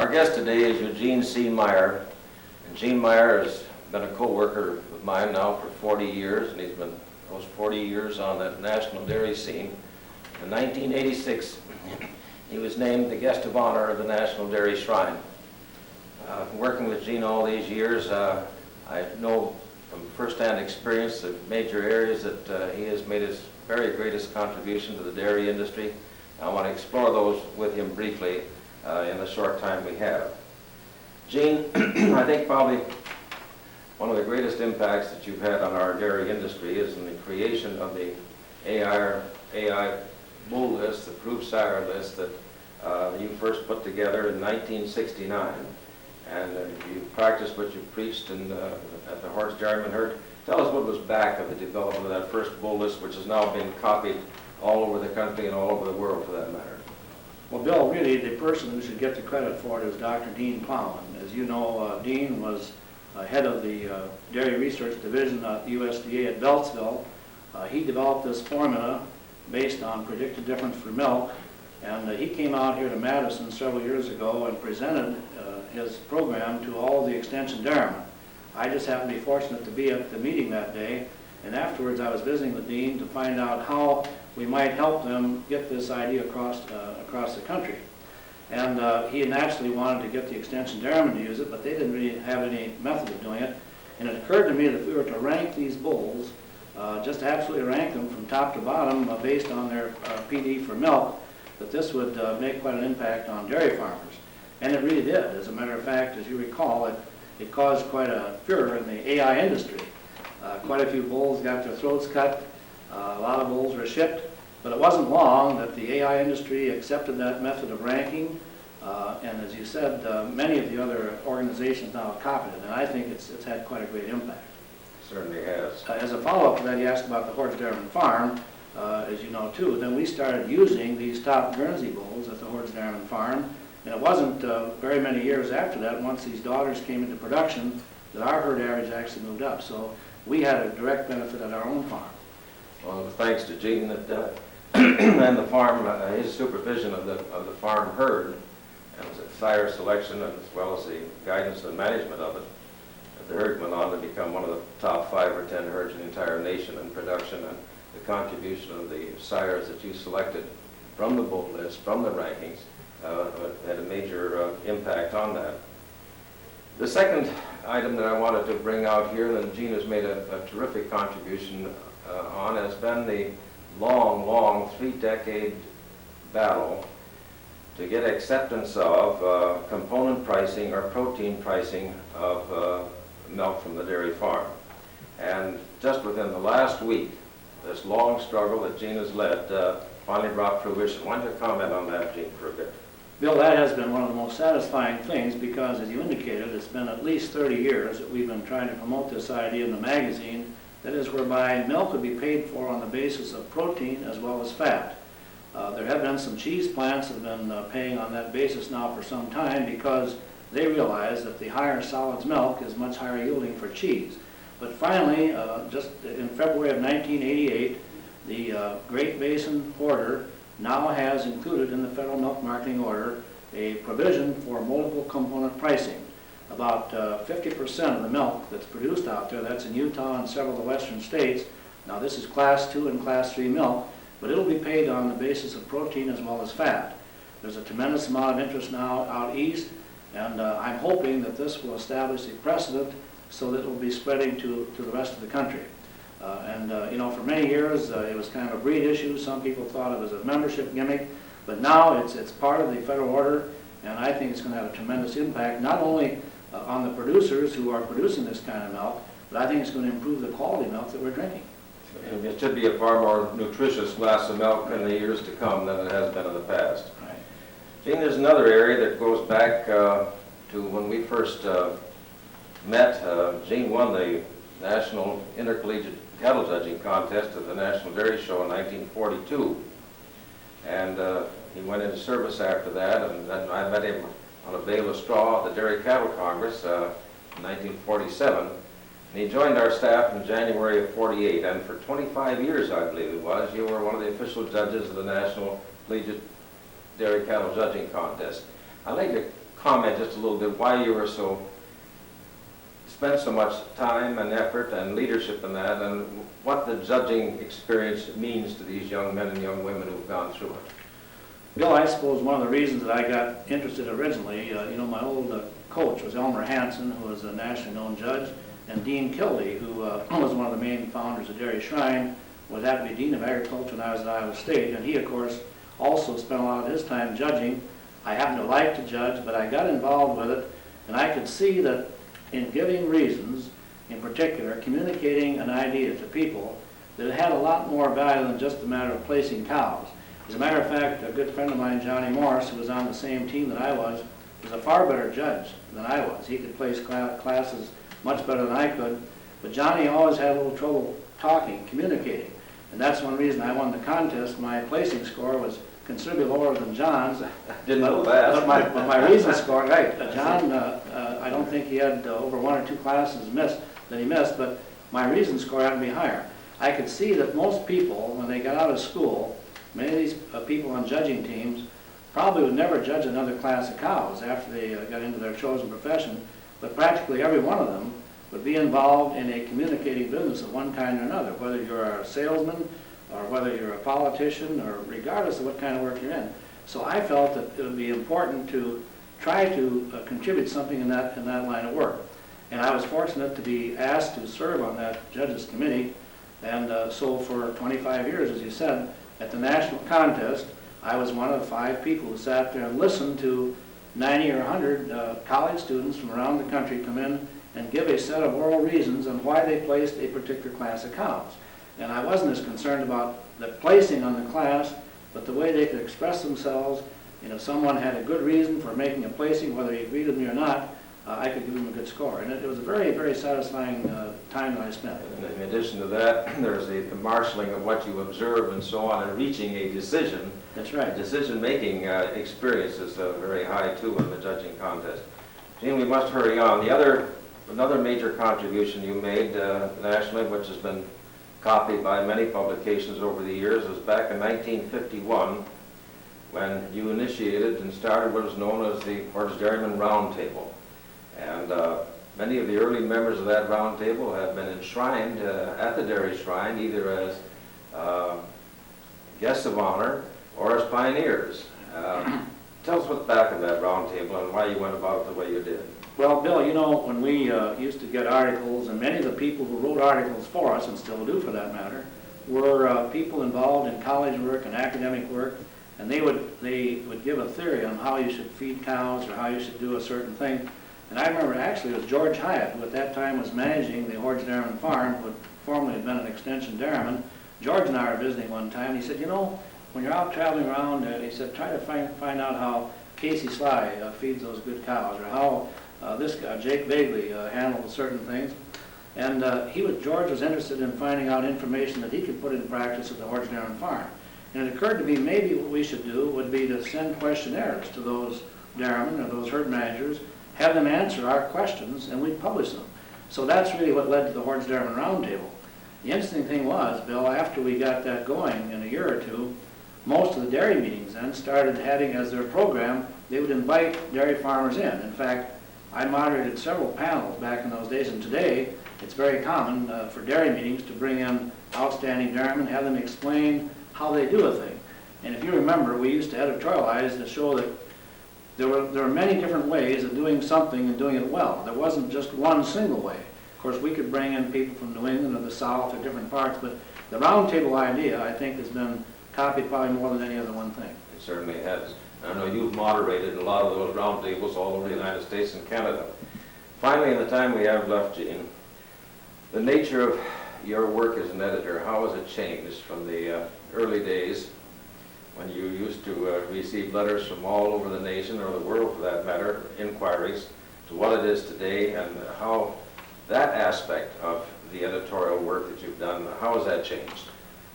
Our guest today is Eugene C. Meyer. And Gene Meyer has been a co-worker with mine now for 40 years, and he's been those 40 years on the national dairy scene. In 1986, he was named the guest of honor of the National Dairy Shrine. Working with Gene all these years, I know from first-hand experience the major areas that he has made his very greatest contribution to the dairy industry. I want to explore those with him briefly in the short time we have. Gene, I think probably one of the greatest impacts that you've had on our dairy industry is in the creation of the AI bull list, the proved sire list that you first put together in 1969. And you practiced what you preached at the horse dairyman herd. Tell us what was back of the development of that first bull list, which has now been copied all over the country and all over the world, for that matter. Well, Bill, really the person who should get the credit for it is Dr. Dean Plowman. As you know, Dean was head of the Dairy Research Division at the USDA at Beltsville. He developed this formula based on predicted difference for milk, and he came out here to Madison several years ago and presented his program to all the extension dairymen. I just happened to be fortunate to be at the meeting that day, and afterwards I was visiting with Dean to find out how we might help them get this idea across the country. And he naturally wanted to get the extension dairymen to use it, but they didn't really have any method of doing it. And it occurred to me that if we were to rank these bulls, just absolutely rank them from top to bottom based on their PD for milk, that this would make quite an impact on dairy farmers. And it really did. As a matter of fact, as you recall, it caused quite a furor in the AI industry. Quite a few bulls got their throats cut. A lot of bulls were shipped. But it wasn't long that the AI industry accepted that method of ranking. And as you said, many of the other organizations now have copied it. And I think it's had quite a great impact. Certainly has. As a follow-up to that, you asked about the horse dairyman farm, as you know too. Then we started using these top Guernsey bulls at the horse dairyman farm. And it wasn't very many years after that, once these daughters came into production, that our herd average actually moved up. So we had a direct benefit at our own farm. Well, thanks to Gene and the farm, his supervision of the farm herd, and the sire selection, as well as the guidance and management of it, the herd went on to become one of the top 5 or 10 herds in the entire nation in production, and the contribution of the sires that you selected from the bull list, from the rankings, had a major impact on that. The second item that I wanted to bring out here, and Gene has made a terrific contribution on, has been the long 3-decade battle to get acceptance of component pricing or protein pricing of milk from the dairy farm. And just within the last week, this long struggle that Gene has led finally brought fruition. Why don't you comment on that, Gene, for a bit? Bill, that has been one of the most satisfying things because, as you indicated, it's been at least 30 years that we've been trying to promote this idea in the magazine, that is, whereby milk would be paid for on the basis of protein as well as fat. There have been some cheese plants that have been paying on that basis now for some time because they realize that the higher solids milk is much higher yielding for cheese. But finally, just in February of 1988, the Great Basin Order now has included in the Federal Milk Marketing Order a provision for multiple component pricing. About 50% of the milk that's produced out there, that's in Utah and several of the western states, now this is Class 2 and Class 3 milk, but it'll be paid on the basis of protein as well as fat. There's a tremendous amount of interest now out east, and I'm hoping that this will establish a precedent so that it will be spreading to the rest of the country. You know, for many years it was kind of a breed issue. Some people thought it was a membership gimmick, but now it's part of the federal order, and I think it's going to have a tremendous impact, not only on the producers who are producing this kind of milk, but I think it's going to improve the quality of milk that we're drinking. It should be a far more nutritious glass of milk in the years to come than it has been in the past. Right. Gene, there's another area that goes back to when we first met. Gene won the National Intercollegiate Cattle Judging Contest at the National Dairy Show in 1942. And he went into service after that, and then I met him on a bale of straw at the Dairy Cattle Congress in 1947. And he joined our staff in January of 48, and for 25 years, I believe it was, you were one of the official judges of the National Collegiate Dairy Cattle Judging Contest. I'd like to comment just a little bit why you were spent so much time and effort and leadership in that, and what the judging experience means to these young men and young women who've gone through it? Bill, I suppose one of the reasons that I got interested originally, my old coach was Elmer Hansen, who was a nationally known judge, and Dean Kildee, who was one of the main founders of Dairy Shrine, was happened to be Dean of Agriculture when I was at Iowa State, and he, of course, also spent a lot of his time judging. I happen to like to judge, but I got involved with it, and I could see that in giving reasons, in particular, communicating an idea to people, that it had a lot more value than just a matter of placing cows. As a matter of fact, a good friend of mine, Johnny Morris, who was on the same team that I was a far better judge than I was. He could place classes much better than I could, but Johnny always had a little trouble talking, communicating. And that's one reason I won the contest. My placing score was considerably lower than John's. Didn't know that. But my reason score, right. John, I don't think he had over one or two classes that he missed, but my reason score had to be higher. I could see that most people, when they got out of school, many of these people on judging teams probably would never judge another class of cows after they got into their chosen profession, but practically every one of them would be involved in a communicating business of one kind or another, whether you're a salesman or whether you're a politician or regardless of what kind of work you're in. So I felt that it would be important to try to contribute something in that line of work. And I was fortunate to be asked to serve on that judges committee, and so for 25 years, as you said, at the national contest, I was one of the 5 people who sat there and listened to 90 or 100 college students from around the country come in and give a set of oral reasons on why they placed a particular class of cows. And I wasn't as concerned about the placing on the class, but the way they could express themselves. And if someone had a good reason for making a placing, whether he agreed with me or not, I could give him a good score. And it was a very, very satisfying time that I spent. And in addition to that, there's the marshaling of what you observe and so on, and reaching a decision. That's right. Decision-making experience is very high, too, in the judging contest. Gene, we must hurry on. Another major contribution you made nationally, which has been copied by many publications over the years, was back in 1951 when you initiated and started what is known as the Horse Dairyman Roundtable. And many of the early members of that roundtable have been enshrined at the Dairy Shrine, either as guests of honor or as pioneers. Tell us what's back of that roundtable and why you went about it the way you did. Well, Bill, when we used to get articles, and many of the people who wrote articles for us, and still do for that matter, were people involved in college work and academic work, and they would give a theory on how you should feed cows or how you should do a certain thing. And I remember actually it was George Hyatt, who at that time was managing the Horge Dairyman Farm, who formerly had been an extension dairyman. George and I were visiting one time, and he said, when you're out traveling around, he said, try to find out how Casey Sly feeds those good cows, or how this guy, Jake Bagley, handles certain things. And George was interested in finding out information that he could put into practice at the Horge Dairyman Farm. And it occurred to me maybe what we should do would be to send questionnaires to those dairymen or those herd managers, have them answer our questions, and we'd publish them. So that's really what led to the Horge Dairyman Roundtable. The interesting thing was, Bill, after we got that going in a year or two, most of the dairy meetings then started having as their program, they would invite dairy farmers in. In fact, I moderated several panels back in those days, and today it's very common for dairy meetings to bring in outstanding dairymen, have them explain how they do a thing. And if you remember, we used to editorialize to show that there were many different ways of doing something and doing it well. There wasn't just one single way. Of course, we could bring in people from New England or the South or different parts, but the roundtable idea, I think, has been copied probably more than any other one thing. It certainly has. I know you've moderated a lot of those roundtables all over the United States and Canada. Finally, in the time we have left, Gene, the nature of your work as an editor, how has it changed from the early days when you used to receive letters from all over the nation, or the world for that matter, inquiries, to what it is today, and how that aspect of the editorial work that you've done, how has that changed?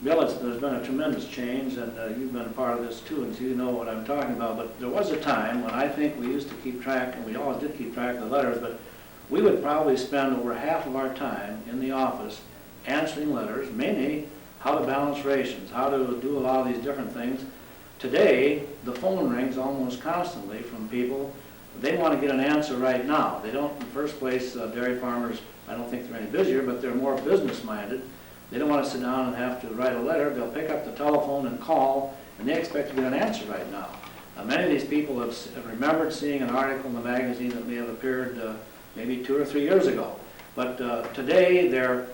Bill, there's been a tremendous change, and you've been a part of this too, and so you know what I'm talking about. But there was a time when I think we used to keep track, and we always did keep track of the letters, but we would probably spend over half of our time in the office answering letters, mainly how to balance rations, how to do a lot of these different things. Today, the phone rings almost constantly from people They want to get an answer right now. They don't, in the first place, dairy farmers, I don't think they're any busier, but they're more business-minded. They don't want to sit down and have to write a letter. They'll pick up the telephone and call, and they expect to get an answer right now. Many of these people have remembered seeing an article in the magazine that may have appeared maybe 2 or 3 years ago. But today, they're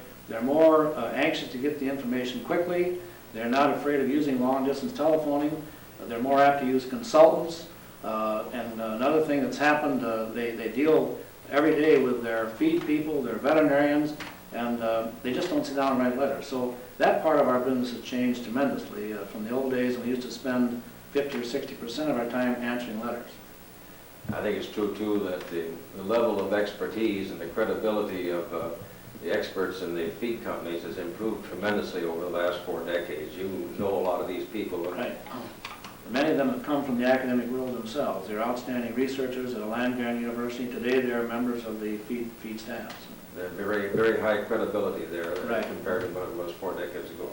more anxious to get the information quickly. They're not afraid of using long-distance telephoning. They're more apt to use consultants. And another thing that's happened, they deal every day with their feed people, their veterinarians, and they just don't sit down and write letters. So that part of our business has changed tremendously from the old days when we used to spend 50 or 60% of our time answering letters. I think it's true, too, that the level of expertise and the credibility of the experts in the feed companies has improved tremendously over the last 4 decades. You know a lot of these people. Right. Many of them have come from the academic world themselves. They're outstanding researchers at a land-grant university. Today, they're members of the feed staffs. They're very, very high credibility there Right. compared to what it was 4 decades ago.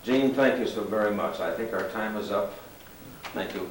Gene, thank you so very much. I think our time is up. Thank you.